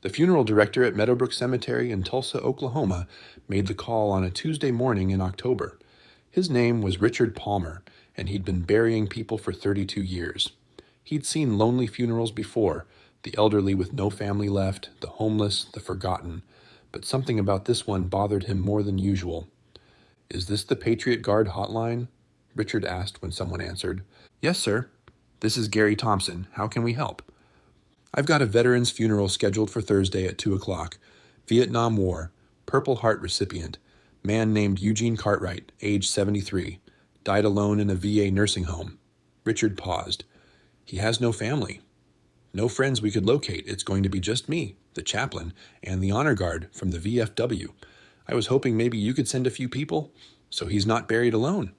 The funeral director at Meadowbrook Cemetery in Tulsa, Oklahoma, made the call on a Tuesday morning in October. His name was Richard Palmer, and he'd been burying people for 32 years. He'd seen lonely funerals before, the elderly with no family left, the homeless, the forgotten. But something about this one bothered him more than usual. "Is this the Patriot Guard hotline?" Richard asked when someone answered. "Yes, sir. This is Gary Thompson. How can we help?" "I've got a veteran's funeral scheduled for Thursday at 2 o'clock. Vietnam War, Purple Heart recipient, man named Eugene Cartwright, age 73, died alone in a VA nursing home." Richard paused. "He has no family. No friends we could locate. It's going to be just me, the chaplain, and the honor guard from the VFW. I was hoping maybe you could send a few people, so he's not buried alone."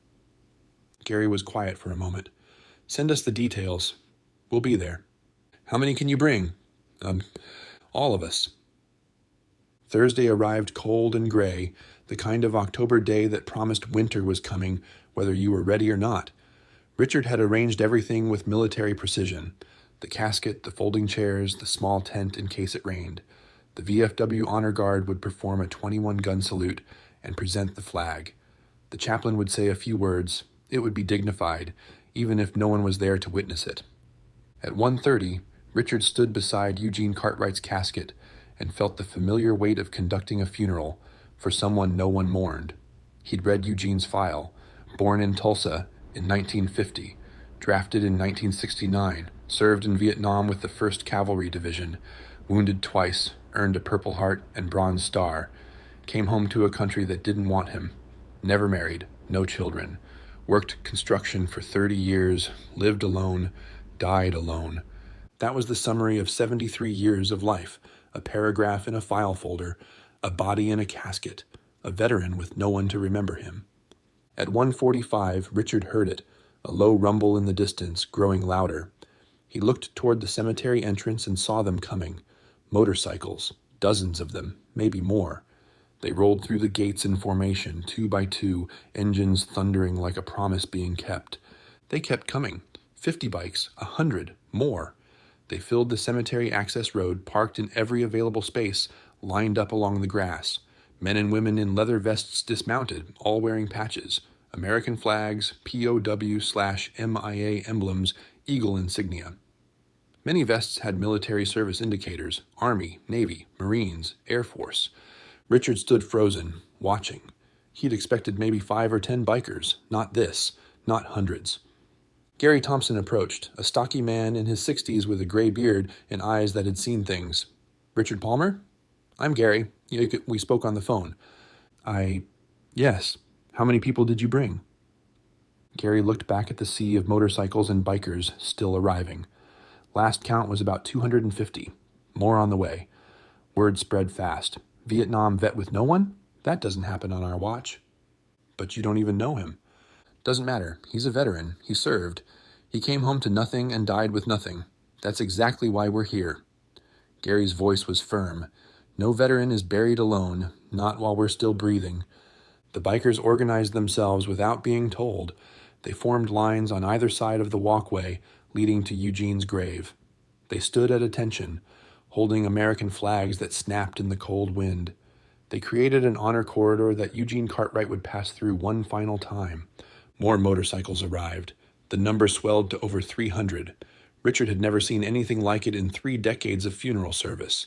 Gary was quiet for a moment. "Send us the details. We'll be there." "How many can you bring?" All of us." Thursday arrived cold and gray, the kind of October day that promised winter was coming, whether you were ready or not. Richard had arranged everything with military precision. The casket, the folding chairs, the small tent in case it rained. The VFW Honor Guard would perform a 21-gun salute and present the flag. The chaplain would say a few words. It would be dignified, even if no one was there to witness it. At 1:30, Richard stood beside Eugene Cartwright's casket and felt the familiar weight of conducting a funeral for someone no one mourned. He'd read Eugene's file. Born in Tulsa in 1950, drafted in 1969, served in Vietnam with the 1st Cavalry Division, wounded twice, earned a Purple Heart and Bronze Star, came home to a country that didn't want him, never married, no children, worked construction for 30 years, lived alone, died alone. That was the summary of 73 years of life, a paragraph in a file folder, a body in a casket, a veteran with no one to remember him. At 1:45, Richard heard it, a low rumble in the distance, growing louder. He looked toward the cemetery entrance and saw them coming. Motorcycles, dozens of them, maybe more. They rolled through the gates in formation, 2 by 2, engines thundering like a promise being kept. They kept coming. 50 bikes, 100, more. They filled the cemetery access road, parked in every available space, lined up along the grass. Men and women in leather vests dismounted, all wearing patches. American flags, POW/MIA emblems, Eagle insignia. Many vests had military service indicators: Army, Navy, Marines, Air Force. Richard stood frozen, watching. He'd expected maybe 5 or 10 bikers, not this, not hundreds. Gary Thompson approached, a stocky man in his 60s with a gray beard and eyes that had seen things. "Richard Palmer?" "I'm Gary. We spoke on the phone." Yes. How many people did you bring?" Gary looked back at the sea of motorcycles and bikers still arriving. Last count was about 250. More on the way. Word spread fast. "Vietnam vet with no one? That doesn't happen on our watch." "But you don't even know him." "Doesn't matter. He's a veteran. He served. He came home to nothing and died with nothing. That's exactly why we're here." Gary's voice was firm. "No veteran is buried alone, not while we're still breathing." The bikers organized themselves without being told. They formed lines on either side of the walkway leading to Eugene's grave. They stood at attention, holding American flags that snapped in the cold wind. They created an honor corridor that Eugene Cartwright would pass through one final time. More motorcycles arrived. The number swelled to over 300. Richard had never seen anything like it in 3 decades of funeral service.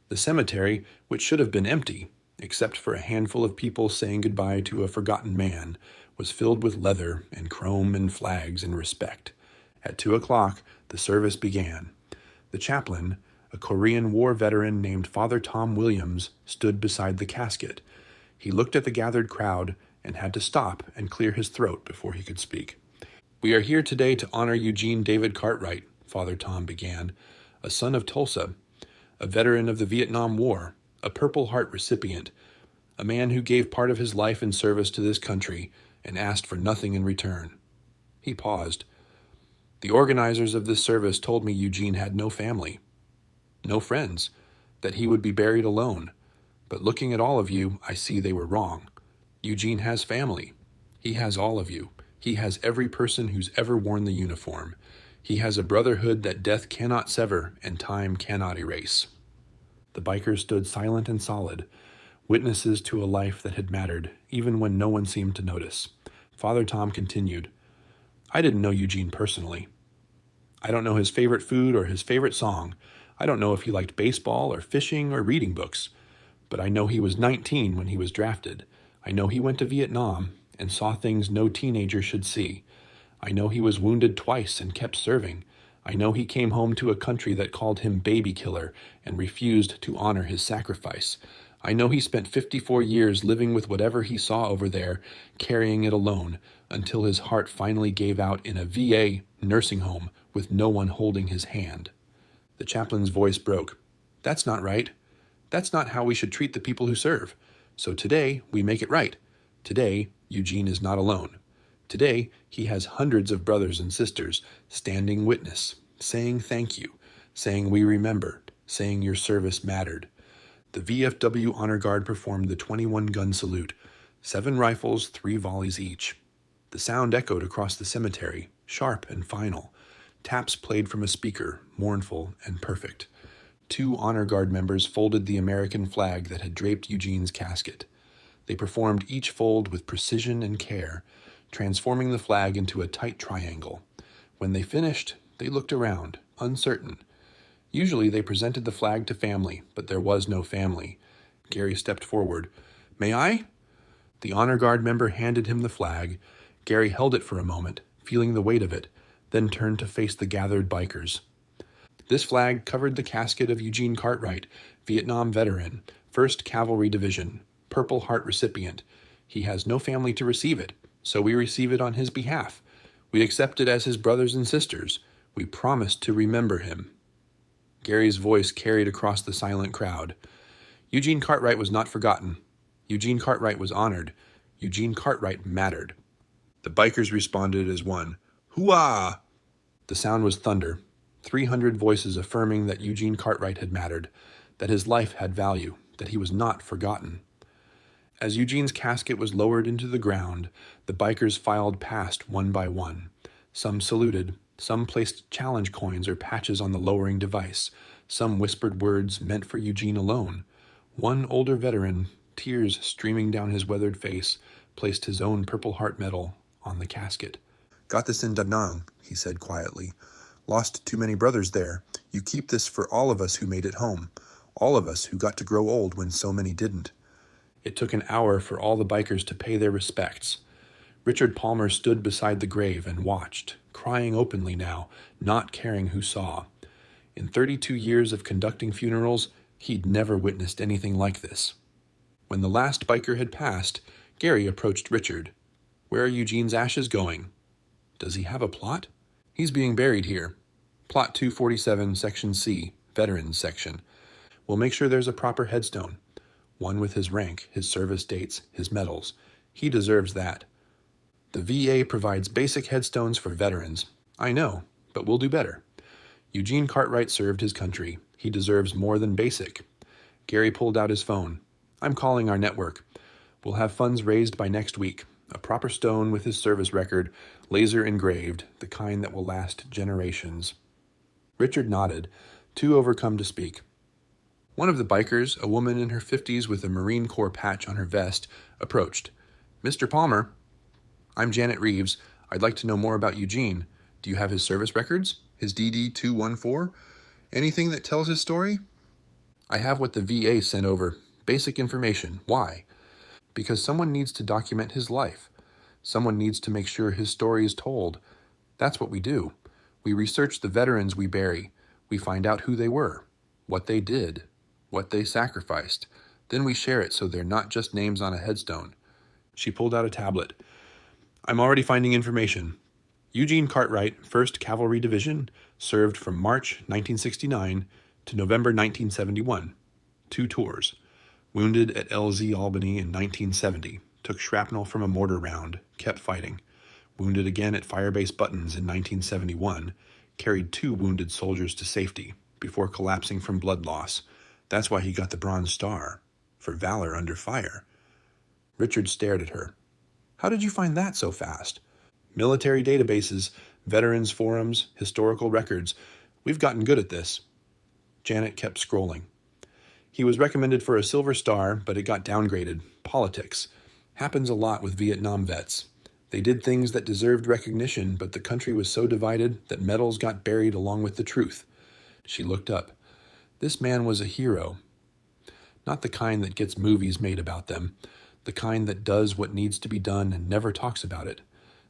The cemetery, which should have been empty, except for a handful of people saying goodbye to a forgotten man, was filled with leather and chrome and flags and respect. At 2 o'clock, the service began. The chaplain, a Korean War veteran named Father Tom Williams, stood beside the casket. He looked at the gathered crowd and had to stop and clear his throat before he could speak. "We are here today to honor Eugene David Cartwright," Father Tom began, "a son of Tulsa, a veteran of the Vietnam War, a Purple Heart recipient, a man who gave part of his life in service to this country and asked for nothing in return." He paused. "The organizers of this service told me Eugene had no family, no friends, that he would be buried alone. But looking at all of you, I see they were wrong. Eugene has family. He has all of you. He has every person who's ever worn the uniform. He has a brotherhood that death cannot sever and time cannot erase." The bikers stood silent and solid, witnesses to a life that had mattered, even when no one seemed to notice. Father Tom continued, I didn't know Eugene personally. I don't know his favorite food or his favorite song. I don't know if he liked baseball or fishing or reading books. But I know he was 19 when he was drafted. I know he went to Vietnam and saw things no teenager should see. I know he was wounded twice and kept serving. I know he came home to a country that called him baby killer and refused to honor his sacrifice. I know he spent 54 years living with whatever he saw over there, carrying it alone, until his heart finally gave out in a VA nursing home with no one holding his hand. The chaplain's voice broke. That's not right. That's not how we should treat the people who serve. So today, we make it right. Today, Eugene is not alone. Today, he has hundreds of brothers and sisters standing witness, saying thank you, saying we remember, saying your service mattered. The VFW Honor Guard performed the 21-gun salute, 7 rifles, 3 volleys each. The sound echoed across the cemetery, sharp and final. Taps played from a speaker, mournful and perfect. 2 Honor Guard members folded the American flag that had draped Eugene's casket. They performed each fold with precision and care, transforming the flag into a tight triangle. When they finished, they looked around, uncertain. Usually they presented the flag to family, but there was no family. Gary stepped forward. May I? The Honor Guard member handed him the flag. Gary held it for a moment, feeling the weight of it, then turned to face the gathered bikers. This flag covered the casket of Eugene Cartwright, Vietnam veteran, 1st Cavalry Division, Purple Heart recipient. He has no family to receive it, so we receive it on his behalf. We accept it as his brothers and sisters. We promise to remember him. Gary's voice carried across the silent crowd. Eugene Cartwright was not forgotten. Eugene Cartwright was honored. Eugene Cartwright mattered. The bikers responded as one. Hooah! The sound was thunder. 300 voices affirming that Eugene Cartwright had mattered, that his life had value, that he was not forgotten. As Eugene's casket was lowered into the ground, the bikers filed past one by one. Some saluted, some placed challenge coins or patches on the lowering device, some whispered words meant for Eugene alone. One older veteran, tears streaming down his weathered face, placed his own Purple Heart medal on the casket. Got this in Da Nang, he said quietly. Lost too many brothers there. You keep this for all of us who made it home. All of us who got to grow old when so many didn't. It took an hour for all the bikers to pay their respects. Richard Palmer stood beside the grave and watched, crying openly now, not caring who saw. In 32 years of conducting funerals, he'd never witnessed anything like this. When the last biker had passed, Gary approached Richard. Where are Eugene's ashes going? Does he have a plot? He's being buried here. Plot 247, Section C, Veterans Section. We'll make sure there's a proper headstone. One with his rank, his service dates, his medals. He deserves that. The VA provides basic headstones for veterans. I know, but we'll do better. Eugene Cartwright served his country. He deserves more than basic. Gary pulled out his phone. I'm calling our network. We'll have funds raised by next week. A proper stone with his service record, laser engraved, the kind that will last generations. Richard nodded, too overcome to speak. One of the bikers, a woman in her 50s with a Marine Corps patch on her vest, approached. Mr. Palmer. I'm Janet Reeves. I'd like to know more about Eugene. Do you have his service records? His DD-214? Anything that tells his story? I have what the VA sent over. Basic information. Why? Because someone needs to document his life. Someone needs to make sure his story is told. That's what we do. We research the veterans we bury. We find out who they were, what they did, what they sacrificed. Then we share it so they're not just names on a headstone. She pulled out a tablet. I'm already finding information. Eugene Cartwright, 1st Cavalry Division, served from March 1969 to November 1971. 2 tours. Wounded at LZ Albany in 1970. Took shrapnel from a mortar round. Kept fighting. Wounded again at Firebase Buttons in 1971. Carried 2 wounded soldiers to safety before collapsing from blood loss. That's why he got the Bronze Star. For valor under fire. Richard stared at her. How did you find that so fast? Military databases, veterans forums, historical records. We've gotten good at this. Janet kept scrolling. He was recommended for a Silver Star, but it got downgraded. Politics. Happens a lot with Vietnam vets. They did things that deserved recognition, but the country was so divided that medals got buried along with the truth. She looked up. This man was a hero. Not the kind that gets movies made about them. The kind that does what needs to be done and never talks about it.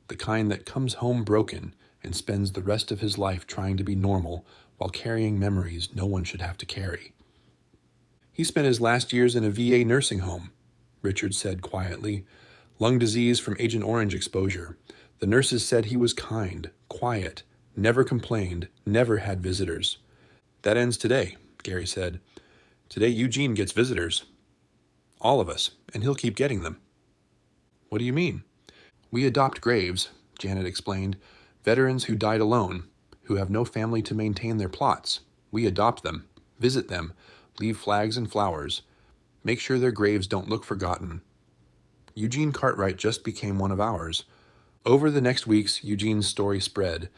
The kind that comes home broken and spends the rest of his life trying to be normal while carrying memories no one should have to carry. He spent his last years in a VA nursing home, Richard said quietly. Lung disease from Agent Orange exposure. The nurses said he was kind, quiet, never complained, never had visitors. That ends today, Gary said. Today Eugene gets visitors. All of us, and he'll keep getting them. What do you mean? We adopt graves, Janet explained. Veterans who died alone, who have no family to maintain their plots. We adopt them, visit them, leave flags and flowers. Make sure their graves don't look forgotten. Eugene Cartwright just became one of ours. Over the next weeks, Eugene's story spread.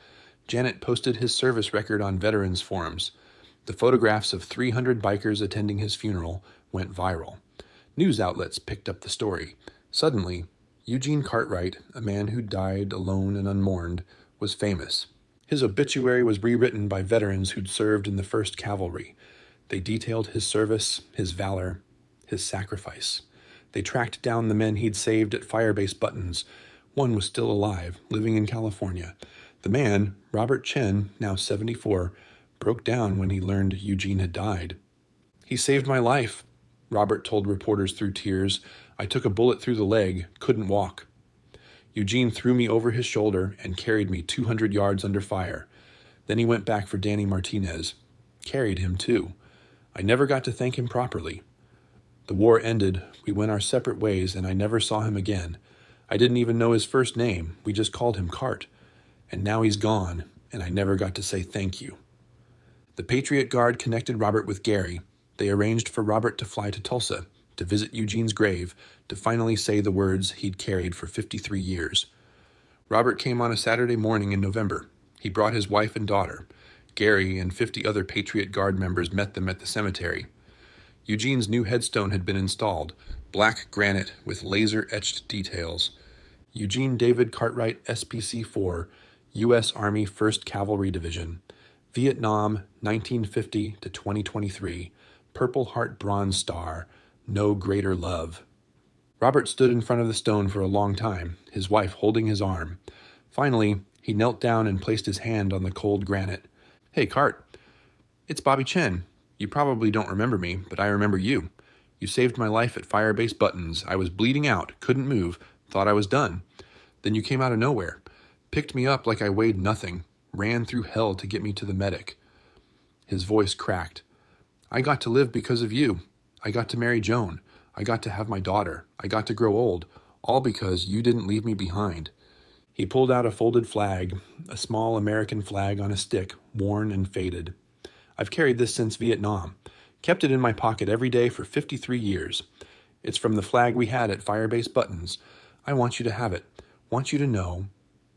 Janet posted his service record on veterans forums. The photographs of 300 bikers attending his funeral went viral. News outlets picked up the story. Suddenly, Eugene Cartwright, a man who died alone and unmourned, was famous. His obituary was rewritten by veterans who'd served in the 1st Cavalry. They detailed his service, his valor, his sacrifice. They tracked down the men he'd saved at Firebase Buttons. One was still alive, living in California. The man, Robert Chen, now 74, broke down when he learned Eugene had died. He saved my life, Robert told reporters through tears. I took a bullet through the leg, couldn't walk. Eugene threw me over his shoulder and carried me 200 yards under fire. Then he went back for Danny Martinez. Carried him, too. I never got to thank him properly. The war ended, we went our separate ways, and I never saw him again. I didn't even know his first name, we just called him Cart. And now he's gone, and I never got to say thank you. The Patriot Guard connected Robert with Gary. They arranged for Robert to fly to Tulsa, to visit Eugene's grave, to finally say the words he'd carried for 53 years. Robert came on a Saturday morning in November. He brought his wife and daughter. Gary and 50 other Patriot Guard members met them at the cemetery. Eugene's new headstone had been installed, black granite with laser-etched details. Eugene David Cartwright, SPC-4, U.S. Army 1st Cavalry Division, Vietnam, 1950 to 2023, Purple Heart Bronze Star, no greater love. Robert stood in front of the stone for a long time, his wife holding his arm. Finally, he knelt down and placed his hand on the cold granite. Hey, Cart. It's Bobby Chen. You probably don't remember me, but I remember you. You saved my life at Firebase Buttons. I was bleeding out, couldn't move, thought I was done. Then you came out of nowhere, picked me up like I weighed nothing, ran through hell to get me to the medic. His voice cracked. I got to live because of you. I got to marry Joan. I got to have my daughter. I got to grow old, all because you didn't leave me behind. He pulled out a folded flag, a small American flag on a stick, worn and faded. I've carried this since Vietnam. Kept it in my pocket every day for 53 years. It's from the flag we had at Firebase Buttons. I want you to have it. Want you to know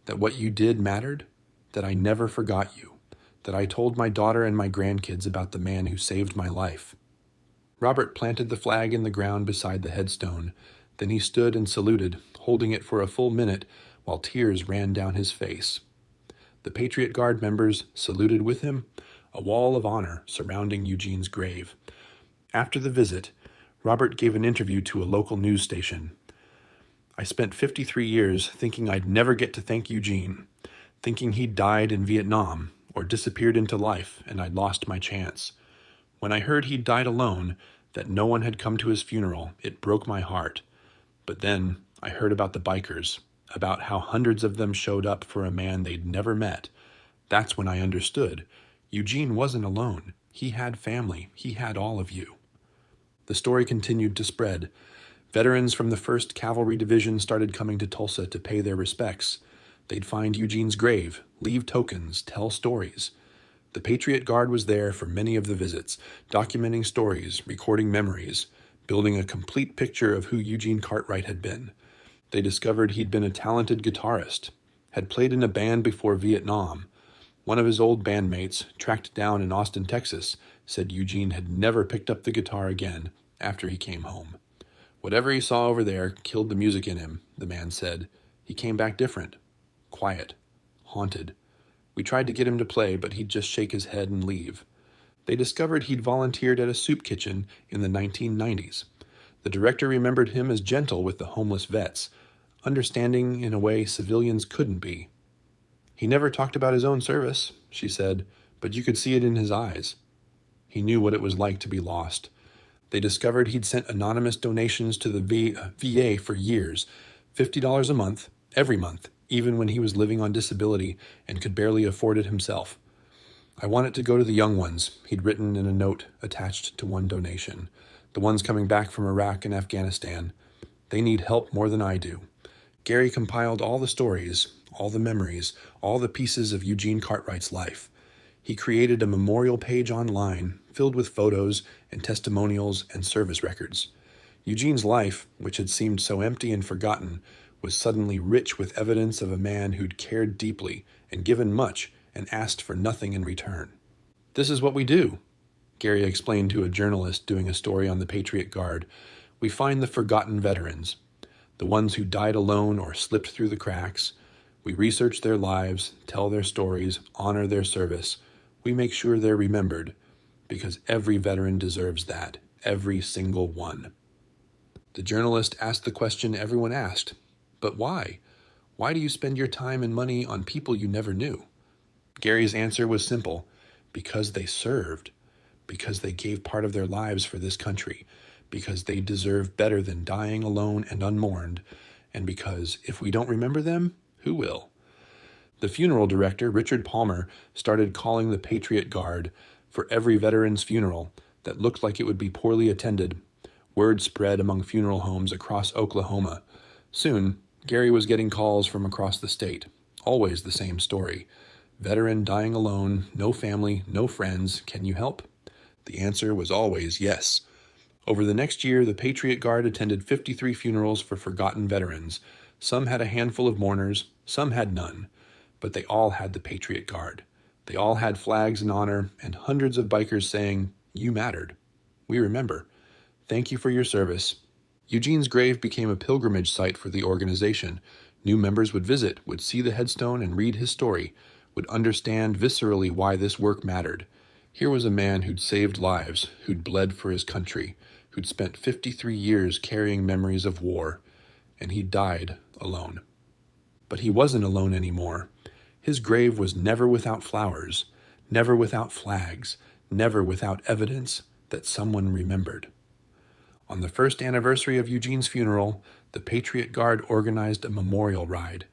that what you did mattered, that I never forgot you, that I told my daughter and my grandkids about the man who saved my life. Robert planted the flag in the ground beside the headstone. Then he stood and saluted, holding it for a full minute while tears ran down his face. The Patriot Guard members saluted with him, a wall of honor surrounding Eugene's grave. After the visit, Robert gave an interview to a local news station. I spent 53 years thinking I'd never get to thank Eugene, thinking he'd died in Vietnam or disappeared into life and I'd lost my chance. When I heard he'd died alone, that no one had come to his funeral, it broke my heart. But then I heard about the bikers, about how hundreds of them showed up for a man they'd never met. That's when I understood. Eugene wasn't alone. He had family. He had all of you. The story continued to spread. Veterans from the 1st Cavalry Division started coming to Tulsa to pay their respects. They'd find Eugene's grave, leave tokens, tell stories. The Patriot Guard was there for many of the visits, documenting stories, recording memories, building a complete picture of who Eugene Cartwright had been. They discovered he'd been a talented guitarist, had played in a band before Vietnam, One of his old bandmates, tracked down in Austin, Texas, said Eugene had never picked up the guitar again after he came home. Whatever he saw over there killed the music in him, the man said. He came back different, quiet, haunted. We tried to get him to play, but he'd just shake his head and leave. They discovered he'd volunteered at a soup kitchen in the 1990s. The director remembered him as gentle with the homeless vets, understanding in a way civilians couldn't be. He never talked about his own service, she said, but you could see it in his eyes. He knew what it was like to be lost. They discovered he'd sent anonymous donations to the VA for years, $50 a month, every month, even when he was living on disability and could barely afford it himself. I want it to go to the young ones, he'd written in a note attached to one donation. The ones coming back from Iraq and Afghanistan. They need help more than I do. Gary compiled all the stories, all the memories, all the pieces of Eugene Cartwright's life. He created a memorial page online filled with photos and testimonials and service records. Eugene's life, which had seemed so empty and forgotten, was suddenly rich with evidence of a man who'd cared deeply and given much and asked for nothing in return. This is what we do, Gary explained to a journalist doing a story on the Patriot Guard. We find the forgotten veterans, the ones who died alone or slipped through the cracks. We research their lives, tell their stories, honor their service. We make sure they're remembered, because every veteran deserves that, every single one. The journalist asked the question everyone asked, but why? Why do you spend your time and money on people you never knew? Gary's answer was simple, because they served, because they gave part of their lives for this country, because they deserve better than dying alone and unmourned, and because if we don't remember them, who will? The funeral director, Richard Palmer, started calling the Patriot Guard for every veteran's funeral that looked like it would be poorly attended. Word spread among funeral homes across Oklahoma. Soon, Gary was getting calls from across the state. Always the same story. Veteran dying alone, no family, no friends, can you help? The answer was always yes. Over the next year, the Patriot Guard attended 53 funerals for forgotten veterans. Some had a handful of mourners, some had none, but they all had the Patriot Guard. They all had flags in honor and hundreds of bikers saying, "You mattered. We remember. Thank you for your service." Eugene's grave became a pilgrimage site for the organization. New members would visit, would see the headstone and read his story, would understand viscerally why this work mattered. Here was a man who'd saved lives, who'd bled for his country, who'd spent 53 years carrying memories of war, and he died alone. But he wasn't alone anymore. His grave was never without flowers, never without flags, never without evidence that someone remembered. On the first anniversary of Eugene's funeral, the Patriot Guard organized a memorial ride.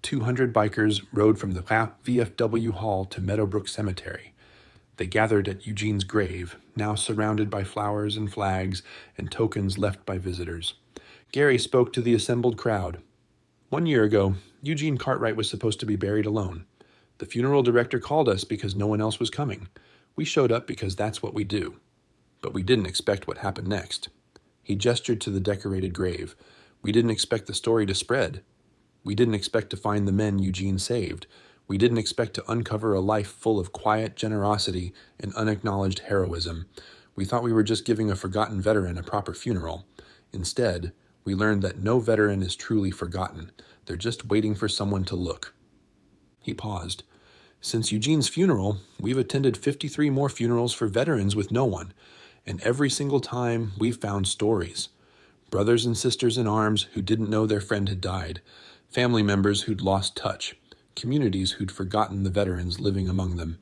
200 bikers rode from the VFW Hall to Meadowbrook Cemetery. They gathered at Eugene's grave, now surrounded by flowers and flags and tokens left by visitors. Gary spoke to the assembled crowd. 1 year ago, Eugene Cartwright was supposed to be buried alone. The funeral director called us because no one else was coming. We showed up because that's what we do. But we didn't expect what happened next. He gestured to the decorated grave. We didn't expect the story to spread. We didn't expect to find the men Eugene saved. We didn't expect to uncover a life full of quiet generosity and unacknowledged heroism. We thought we were just giving a forgotten veteran a proper funeral. Instead, we learned that no veteran is truly forgotten. They're just waiting for someone to look. He paused. Since Eugene's funeral, we've attended 53 more funerals for veterans with no one. And every single time, we've found stories. Brothers and sisters in arms who didn't know their friend had died. Family members who'd lost touch. Communities who'd forgotten the veterans living among them.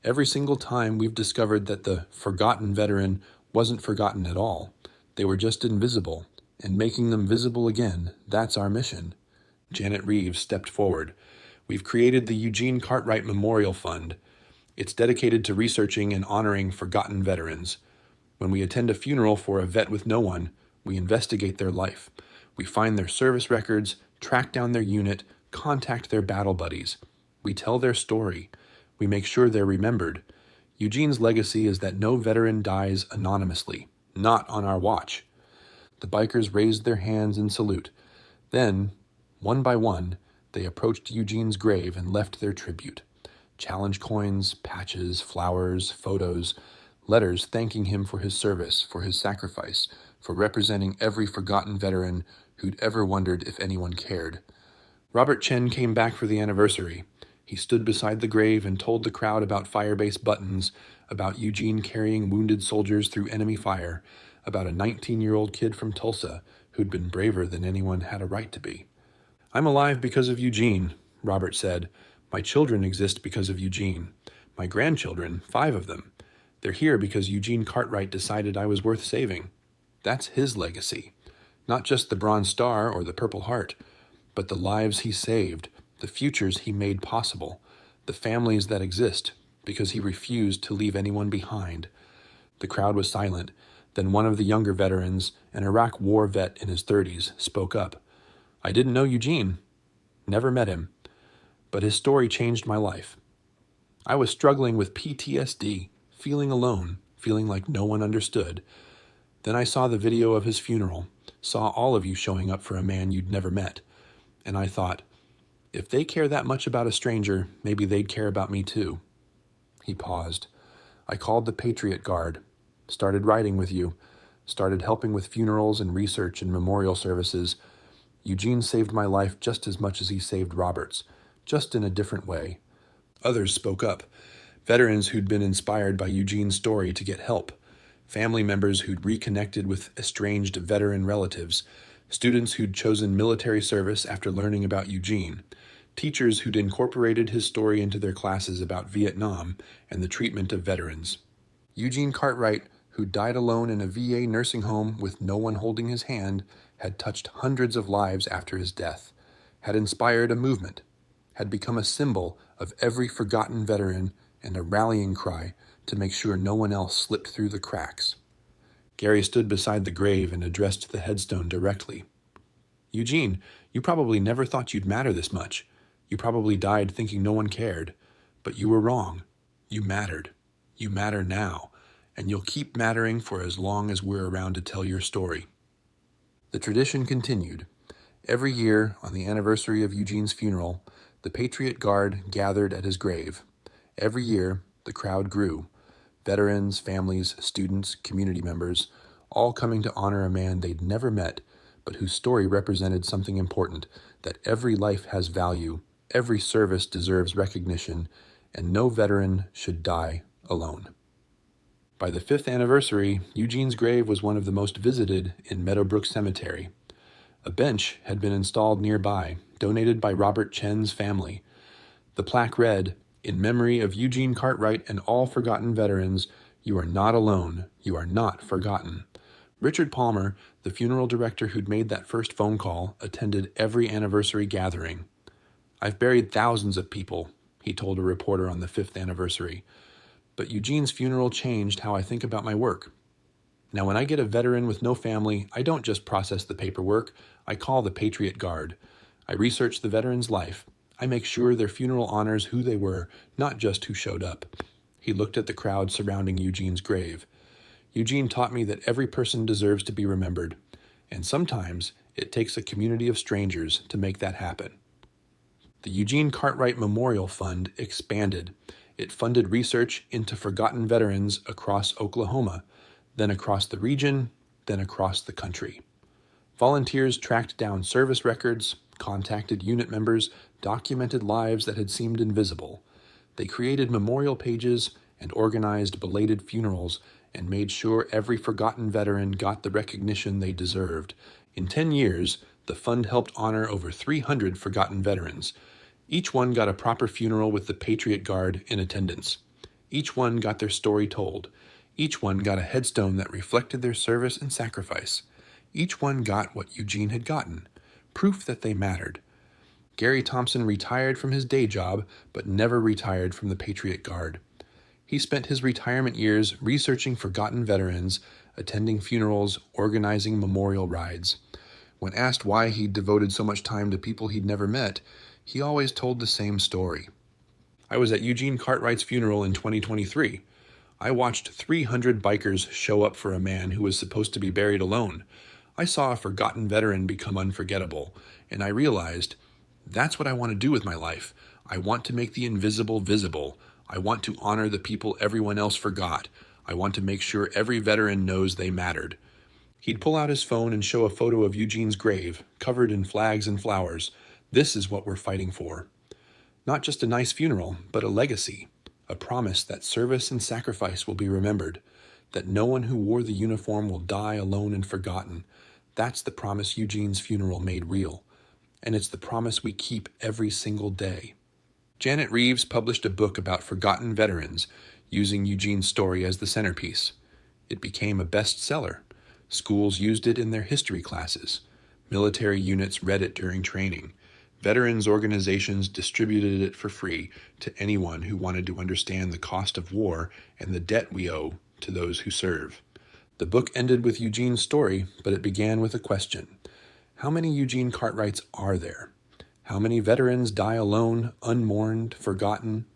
Every single time, we've discovered that the forgotten veteran wasn't forgotten at all. They were just invisible. And making them visible again, that's our mission. Janet Reeves stepped forward. We've created the Eugene Cartwright Memorial Fund. It's dedicated to researching and honoring forgotten veterans. When we attend a funeral for a vet with no one, we investigate their life. We find their service records, track down their unit, contact their battle buddies. We tell their story. We make sure they're remembered. Eugene's legacy is that no veteran dies anonymously, not on our watch. The bikers raised their hands in salute. Then, one by one, they approached Eugene's grave and left their tribute. Challenge coins, patches, flowers, photos, letters thanking him for his service, for his sacrifice, for representing every forgotten veteran who'd ever wondered if anyone cared. Robert Chen came back for the anniversary. He stood beside the grave and told the crowd about Firebase buttons, about Eugene carrying wounded soldiers through enemy fire, about a 19-year-old kid from Tulsa who'd been braver than anyone had a right to be. "I'm alive because of Eugene," Robert said. "My children exist because of Eugene. My grandchildren, 5 of them. They're here because Eugene Cartwright decided I was worth saving. That's his legacy. Not just the Bronze Star or the Purple Heart, but the lives he saved, the futures he made possible, the families that exist because he refused to leave anyone behind." The crowd was silent. Then one of the younger veterans, an Iraq War vet in his 30s, spoke up. "I didn't know Eugene. Never met him. But his story changed my life. I was struggling with PTSD, feeling alone, feeling like no one understood. Then I saw the video of his funeral, saw all of you showing up for a man you'd never met. And I thought, if they care that much about a stranger, maybe they'd care about me too." He paused. "I called the Patriot Guard, started writing with you, started helping with funerals and research and memorial services. Eugene saved my life just as much as he saved Robert's, just in a different way." Others spoke up. Veterans who'd been inspired by Eugene's story to get help. Family members who'd reconnected with estranged veteran relatives. Students who'd chosen military service after learning about Eugene. Teachers who'd incorporated his story into their classes about Vietnam and the treatment of veterans. Eugene Cartwright, who died alone in a VA nursing home with no one holding his hand, had touched hundreds of lives after his death, had inspired a movement, had become a symbol of every forgotten veteran and a rallying cry to make sure no one else slipped through the cracks. Gary stood beside the grave and addressed the headstone directly. "Eugene, you probably never thought you'd matter this much. You probably died thinking no one cared. But you were wrong. You mattered. You matter now, and you'll keep mattering for as long as we're around to tell your story." The tradition continued. Every year, on the anniversary of Eugene's funeral, the Patriot Guard gathered at his grave. Every year, the crowd grew. Veterans, families, students, community members, all coming to honor a man they'd never met, but whose story represented something important, that every life has value, every service deserves recognition, and no veteran should die alone. By the 5th anniversary, Eugene's grave was one of the most visited in Meadowbrook Cemetery. A bench had been installed nearby, donated by Robert Chen's family. The plaque read, "In memory of Eugene Cartwright and all forgotten veterans, you are not alone, you are not forgotten." Richard Palmer, the funeral director who'd made that first phone call, attended every anniversary gathering. "I've buried thousands of people," he told a reporter on the 5th anniversary. "But Eugene's funeral changed how I think about my work. Now, when I get a veteran with no family, I don't just process the paperwork. I call the Patriot Guard. I research the veteran's life. I make sure their funeral honors who they were, not just who showed up." He looked at the crowd surrounding Eugene's grave. "Eugene taught me that every person deserves to be remembered, and sometimes it takes a community of strangers to make that happen." The Eugene Cartwright Memorial Fund expanded. It funded research into forgotten veterans across Oklahoma, then across the region, then across the country. Volunteers tracked down service records, contacted unit members, documented lives that had seemed invisible. They created memorial pages and organized belated funerals and made sure every forgotten veteran got the recognition they deserved. In 10 years, the fund helped honor over 300 forgotten veterans. Each one got a proper funeral with the Patriot Guard in attendance. Each one got their story told. Each one got a headstone that reflected their service and sacrifice. Each one got what Eugene had gotten, proof that they mattered. Gary Thompson retired from his day job, but never retired from the Patriot Guard. He spent his retirement years researching forgotten veterans, attending funerals, organizing memorial rides. When asked why he devoted so much time to people he'd never met, he always told the same story. "I was at Eugene Cartwright's funeral in 2023. I watched 300 bikers show up for a man who was supposed to be buried alone. I saw a forgotten veteran become unforgettable, and I realized, that's what I want to do with my life. I want to make the invisible visible. I want to honor the people everyone else forgot. I want to make sure every veteran knows they mattered. He'd pull out his phone and show a photo of Eugene's grave, covered in flags and flowers. This is what we're fighting for. Not just a nice funeral, but a legacy. A promise that service and sacrifice will be remembered. That no one who wore the uniform will die alone and forgotten. That's the promise Eugene's funeral made real. And it's the promise we keep every single day. Janet Reeves published a book about forgotten veterans, using Eugene's story as the centerpiece. It became a bestseller. Schools used it in their history classes. Military units read it during training. Veterans organizations distributed it for free to anyone who wanted to understand the cost of war and the debt we owe to those who serve. The book ended with Eugene's story, but it began with a question. How many Eugene Cartwrights are there? How many veterans die alone, unmourned, forgotten?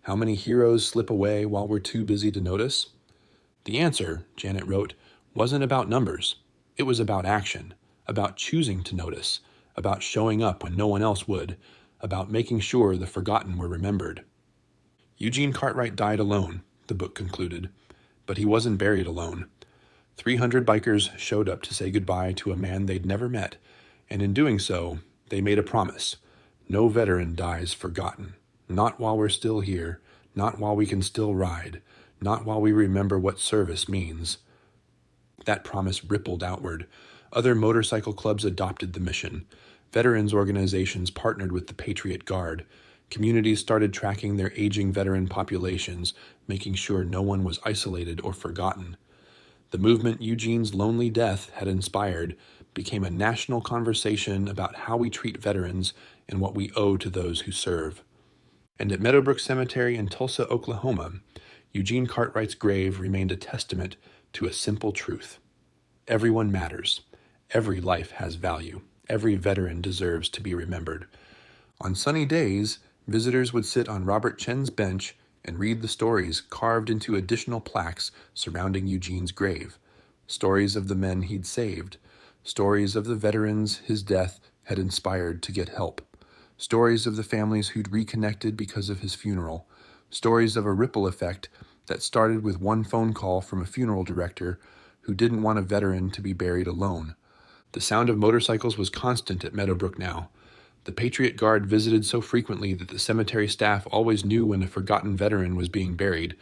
How many heroes slip away while we're too busy to notice? The answer, Janet wrote, wasn't about numbers. It was about action, about choosing to notice, about showing up when no one else would, about making sure the forgotten were remembered. Eugene Cartwright died alone, the book concluded, but he wasn't buried alone. 300 bikers showed up to say goodbye to a man they'd never met, and in doing so, they made a promise. No veteran dies forgotten. Not while we're still here, not while we can still ride, not while we remember what service means. That promise rippled outward. Other motorcycle clubs adopted the mission. Veterans organizations partnered with the Patriot Guard. Communities started tracking their aging veteran populations, making sure no one was isolated or forgotten. The movement Eugene's lonely death had inspired became a national conversation about how we treat veterans and what we owe to those who serve. And at Meadowbrook Cemetery in Tulsa, Oklahoma, Eugene Cartwright's grave remained a testament to a simple truth. Everyone matters. Every life has value. Every veteran deserves to be remembered. On sunny days, visitors would sit on Robert Chen's bench and read the stories carved into additional plaques surrounding Eugene's grave. Stories of the men he'd saved. Stories of the veterans his death had inspired to get help. Stories of the families who'd reconnected because of his funeral. Stories of a ripple effect that started with one phone call from a funeral director who didn't want a veteran to be buried alone. The sound of motorcycles was constant at Meadowbrook now. The Patriot Guard visited so frequently that the cemetery staff always knew when a forgotten veteran was being buried.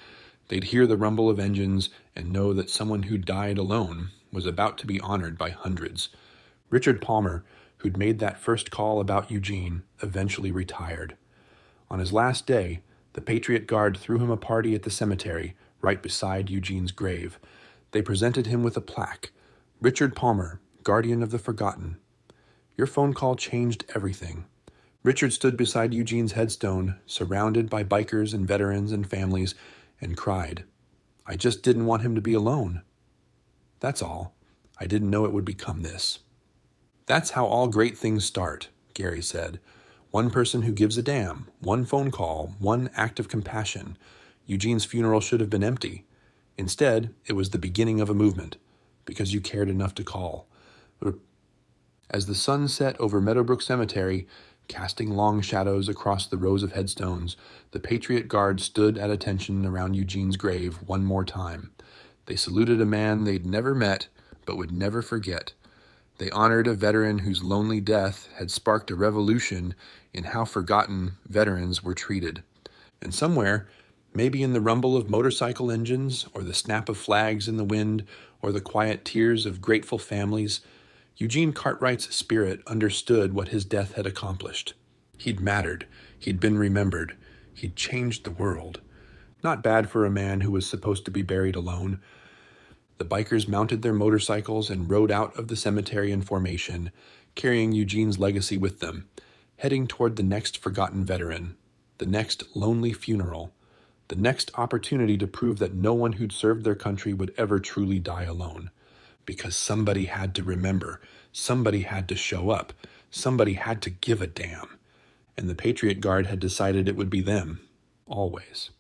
They'd hear the rumble of engines and know that someone who died alone was about to be honored by hundreds. Richard Palmer, who'd made that first call about Eugene, eventually retired. On his last day, the Patriot Guard threw him a party at the cemetery, right beside Eugene's grave. They presented him with a plaque. Richard Palmer, Guardian of the Forgotten. Your phone call changed everything. Richard stood beside Eugene's headstone, surrounded by bikers and veterans and families, and cried. I just didn't want him to be alone. That's all. I didn't know it would become this. That's how all great things start, Gary said. One person who gives a damn, one phone call, one act of compassion. Eugene's funeral should have been empty. Instead, it was the beginning of a movement, because you cared enough to call. As the sun set over Meadowbrook Cemetery, casting long shadows across the rows of headstones, the Patriot Guard stood at attention around Eugene's grave one more time. They saluted a man they'd never met, but would never forget. They honored a veteran whose lonely death had sparked a revolution in how forgotten veterans were treated. And somewhere, maybe in the rumble of motorcycle engines, or the snap of flags in the wind, or the quiet tears of grateful families, Eugene Cartwright's spirit understood what his death had accomplished. He'd mattered. He'd been remembered. He'd changed the world. Not bad for a man who was supposed to be buried alone. The bikers mounted their motorcycles and rode out of the cemetery in formation, carrying Eugene's legacy with them, heading toward the next forgotten veteran, the next lonely funeral, the next opportunity to prove that no one who'd served their country would ever truly die alone. Because somebody had to remember, somebody had to show up, somebody had to give a damn. And the Patriot Guard had decided it would be them, always.